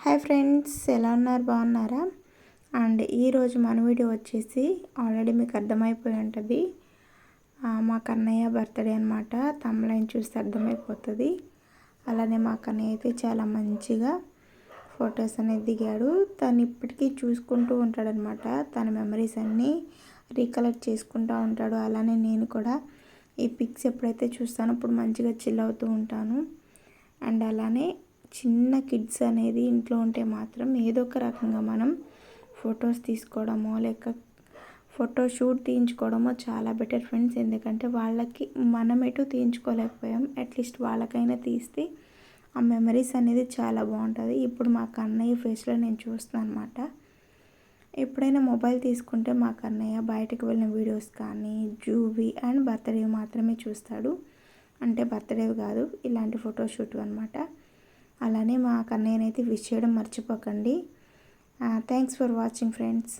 Hi friends, ఎలా ఉన్నారు? బాగున్నారా? అండ్ ఈరోజు మన వీడియో వచ్చేసి ఆల్రెడీ మీకు అర్థమైపోయి ఉంటుంది. మా కన్నయ్య బర్త్డే అనమాట. తమ్ముళ్ళని చూస్తే అర్థమైపోతుంది. అలానే మా కన్నయ్య అయితే చాలా మంచిగా ఫొటోస్ అనేది దిగాడు. తను ఇప్పటికీ చూసుకుంటూ ఉంటాడనమాట. తన మెమరీస్ అన్నీ రీకలెక్ట్ చేసుకుంటూ ఉంటాడు. అలానే నేను కూడా ఈ పిక్స్ ఎప్పుడైతే చూస్తానో అప్పుడు మంచిగా చిల్ అవుతూ ఉంటాను. అండ్ అలానే చిన్న కిడ్స్ అనేది ఇంట్లో ఉంటే మాత్రం ఏదో ఒక రకంగా మనం ఫొటోస్ తీసుకోవడమో లేక ఫోటో షూట్ తీయించుకోవడమో చాలా బెటర్ ఫ్రెండ్స్. ఎందుకంటే వాళ్ళకి మనం ఎటు తీయించుకోలేకపోయాం, అట్లీస్ట్ వాళ్ళకైనా తీస్తే ఆ మెమరీస్ అనేది చాలా బాగుంటుంది. ఇప్పుడు మా కన్నయ్య ఫేస్లో నేను చూస్తాను అనమాట. ఎప్పుడైనా మొబైల్ తీసుకుంటే మా కన్నయ్య బయటకు వెళ్ళిన వీడియోస్ కానీ జూవి అండ్ బర్త్డే మాత్రమే చూస్తాడు. అంటే బర్త్డే కాదు, ఇలాంటి ఫోటోషూట్ అనమాట. అలానే మా కన్నయ్యనైతే విష్ చేయడం మర్చిపోకండి. Thanks for watching friends.